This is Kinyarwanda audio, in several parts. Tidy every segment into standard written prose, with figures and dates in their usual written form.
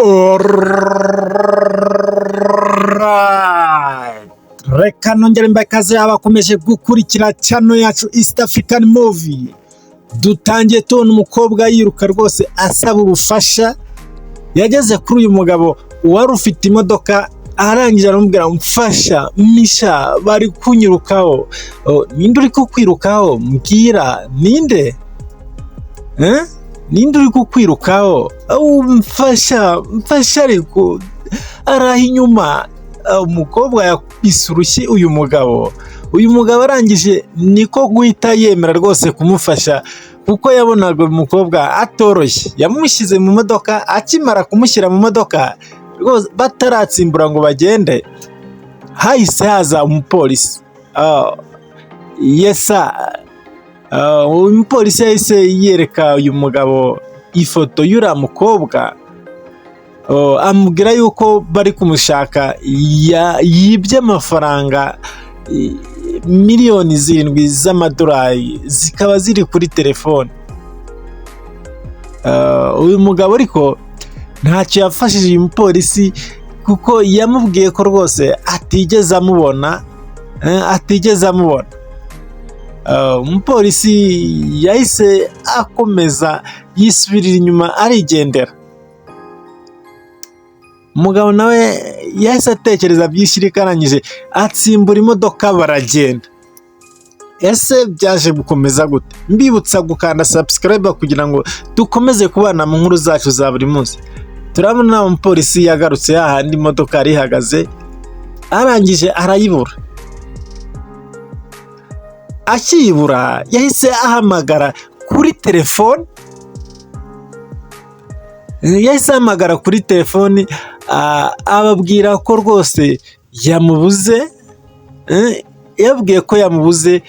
Alright. Reka nongere mbakaze abakomeje gukurikira channel yacu East African Movie. Dutangiye tubona umukobwa yiruka rwose asaba ubufasha. Yageze kuri uyu mugabo wari ufite imodoka, arangije aramubwira mfasha misha bari kunyirukaho. Ninde uri kukwirukaho? Mbwira ninde? Ninde uri kukwirukaho? Mfasha ariko arahi inyuma. Umukobwa yakubise urushyi uyu mugabo arangije niko guhita yemera rwose kumufasha, kuko yabonaga umukobwa atoroshye. Yamushyize mu modoka, akimara kumushyira mu modoka rwose bataratsimbura ngo bagende, hahise haza umupolisi. Uyu mupolisi yahise yereka uyu mugabo ifoto y'uriya mukobwa, amubwira yuko bari kumushaka, yibye amafaranga miliyoni 7 z'amadolari, zikaba ziri kuri telefone. Uyu mugabo ariko ntacyo yafashije uyu mupolisi, kuko yamubwiye ko rwose atigeze amubona. Umupolisi yahise akomeza yisubirira inyuma arigendera. Umugabo nawe yahise atekereza byinshi, arangije atsimbura imodoka baragenda. Ese byaje gukomeza gute? Mbibutsa gukanda subscribe kugira ngo dukomeze kubana mu nkuru zacu za buri munsi. Turabona umupolisi yagarutse hahandi imodoka yari ihagaze, arangije arayibura. Akiyibura yahise ahamagara kuri telefone. Ababwira ko rwose yamubuze. Yabwiye ko yamubuze,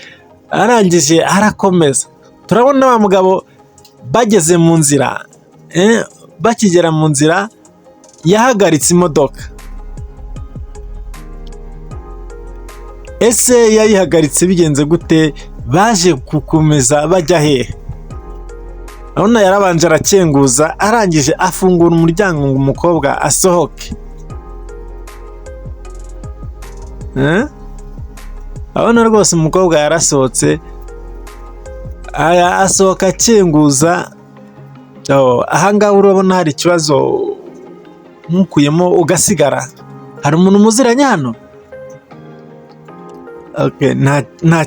arangije arakomeza. Turabona wa mugabo bageze mu nzira, bakigera mu nzira yahagaritse imodoka. Ese yayihagaritse bigenze gute? Baje gukomeza bajya hehe? Urabona yarabanje arakenguza, arangije afungura umuryango ngo umukobwa asohoke. Urabona rwose umukobwa yarasohotse, asohoka akenguza. Ahangaha urabona hari ikibazo mukuyemo ugasigara. Hari umuntu muziranye hano? Nta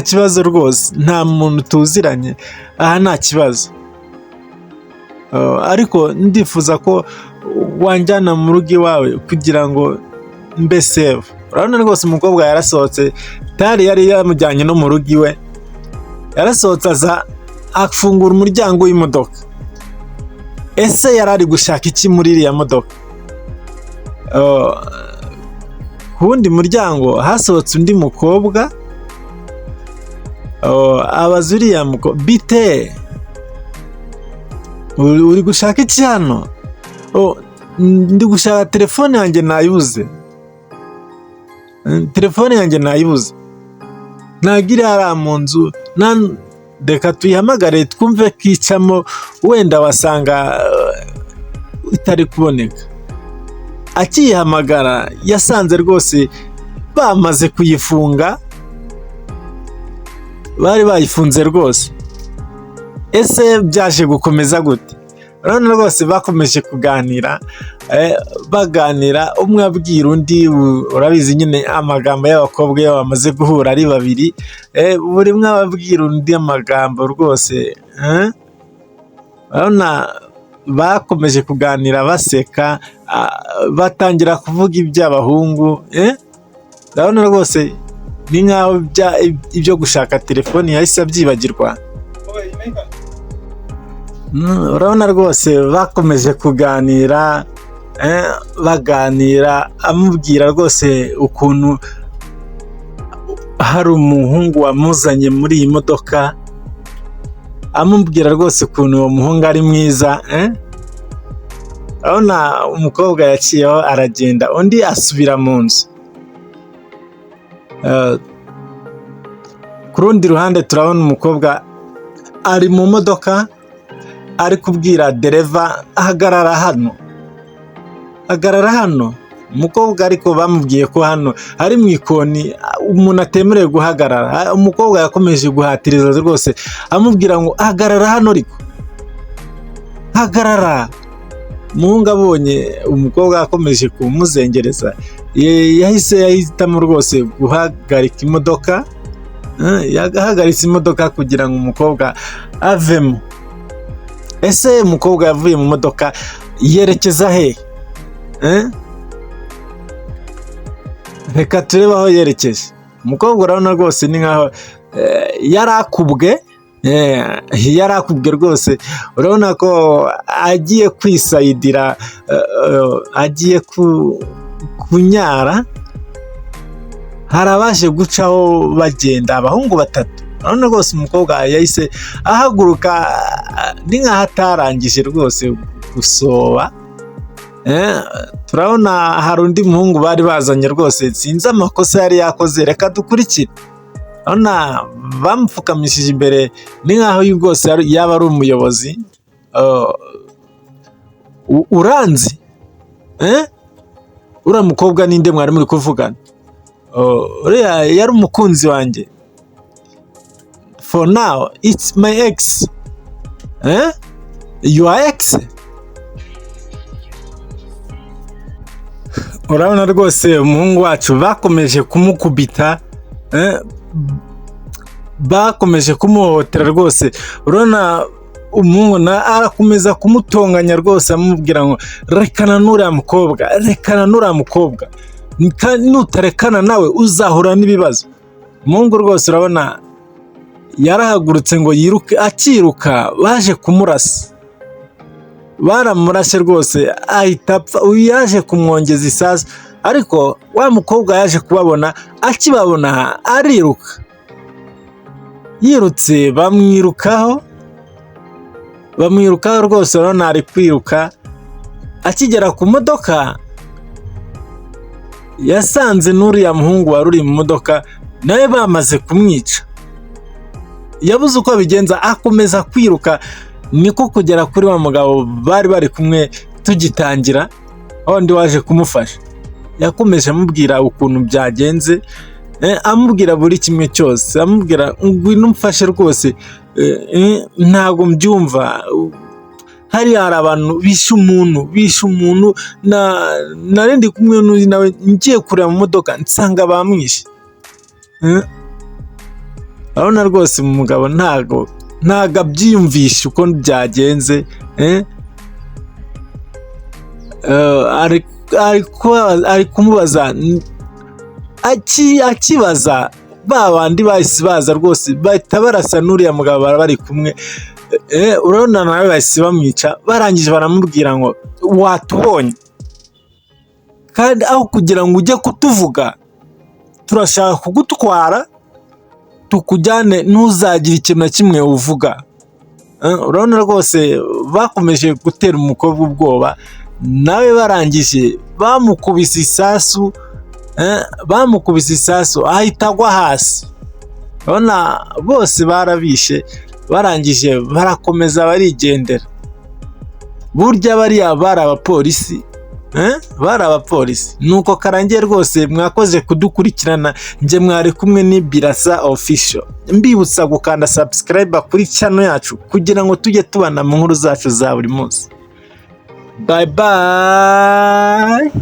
kibazo rwose, nta muntu tuziranye aha, nta kibazo. Ariko ndifuza ko wanjyana mu rugo iwawe kugira ngo mbe save. Urabona rwose umukobwa yarasohotse, yari yamujyanye no mu rugo iwe. Yarasohotse aza afungura umuryango w'imodoka. Ese yari ari gushaka iki muri iriya modoka? Ku wundi muryango hasohotse undi mukobwa. Abaza uriya mukobwa, bite? Uri gushaka iki hano? Ndi gushaka telefone yanjye nayibuze. Ntabwo iri hariya mu nzu. Reka tuyihamagare twumve ko icamo, wenda wasanga itari kuboneka. Akiyihamagara yasanze rwose bamaze kuyifunga, bari bayifunze rwose. Ese byaje gukomeza gute? Urabona rwose bakomeje kuganira, umwe abwira undi. Urabizi nyine amagambo y'abakobwa iyo bamaze guhura ari babiri, buri umwe ababwira undi amagambo rwose. Urabona bakomeje kuganira baseka, batangira kuvuga iby'abahungu. Urabona rwose ni nkaho ibyo gushaka telefoni yahise abyibagirwa. Urabona rwose bakomeje kuganira, amubwira rwose ukuntu hari umuhungu wamuzanye muri iyi modoka, amubwira rwose ukuntu uwo muhungu ari mwiza. Urabona umukobwa yaciyeho aragenda, undi asubira mu nzu. Ku rundi ruhande turabona umukobwa ari mu modoka, ari kubwira dereva ahagarara hano. hagarara hano. Umukobwa ariko bamubwiye ko hano ari mu ikoni umuntu atemerewe guhagarara. Umukobwa yakomeje guhatiriza rwose amubwira ngo hagarara hano, ariko hagarara. Umuhungu abonye umukobwa akomeje kumuzengereza, yahitamo rwose guhagarika imodoka. Yahagaritse imodoka kugira ngo umukobwa avemo. Ese umukobwa yavuye mu modoka yerekeza he? Reka turebe aho yerekeje. Umukobwa urabona rwose ni nkaho yarakubwe rwose. Urabona ko agiye kwisayidira, agiye kunyara. Hari abaje gucaho bagenda, abahungu 3. Urabona rwose umukobwa yahise ahaguruka ni nkaho atarangije rwose gusoba. Turabona hari undi muhungu bari bazanye rwose, sinzi amakosa yari yakoze. Reka dukurikire. Urabona bamupfukamishije imbere ni nkaho rwose yaba ari umuyobozi. Uranzi? Uriya mukobwa ninde mwari muri kuvugana? Uriya yari umukunzi wanjye. For now it's my ex. Your ex? Urabona rwose umuhungu wacu bakomeje kumukubita, bakomeje kumuhohotera rwose. Urabona umuhungu arakomeza kumutonganya rwose, amubwira ngo rekana n'uriya mukobwa, rekana n'uriya mukobwa, nutarekana nawe uzahura n'ibibazo. Umuhungu rwose urabona yarahagurutse ngo yiruke. Akiruka baje kumurasa, baramurashe rwose ahita apfa. Yaje kumwongeza isasu, ariko wa mukobwa yaje kubabona. Akibabona ariruka, yirutse bamwirukaho rwose. Urabona ari kwiruka. Akigera ku modoka yasanze n'uriya muhungu wari uri mu modoka nawe bamaze kumwica. Yabuze uko abigenza, akomeza kwiruka. Niko kugera kuri wa mugabo bari kumwe tugitangira, undi waje kumufasha. Yakomeje amubwira ukuntu byagenze, amubwira buri kimwe cyose, amubwira ngwino umfashe rwose, ntago mbyumva. Hari abantu bishe umuntu narindi kumwe n'undi nawe, ngiye kureba mu modoka nsanga bamwishe. Urabona rwose umugabo ntago abyiyumvisha uko byagenze. Ari kumubaza, akibaza ba bandi bahise baza rwose bahita barasa n'uriya mugabo bari kumwe. Urabona nawe bahise bamwica. Barangije baramubwira ngo watubonye, kandi aho kugira ngo ujye kutuvuga turashaka kugutwara tukujyane, ntuzagire ikintu na kimwe uvuga. Urabona rwose bakomeje gutera umukobwa ubwoba. Nawe barangije bamukubise isasu ahita agwa hasi. Urabona bose barabishe. Barangije barakomeza barigendera. Burya bariya bari abapolisi. Nuko karangiye rwose. Mwakoze kudukurikirana. Nje mwari kumwe ni Birasa Official. Mbibutsa gukanda subscribe kuri channel yacu kugira ngo tujye tubana mu nkuru zacu za buri munsi. Bye bye.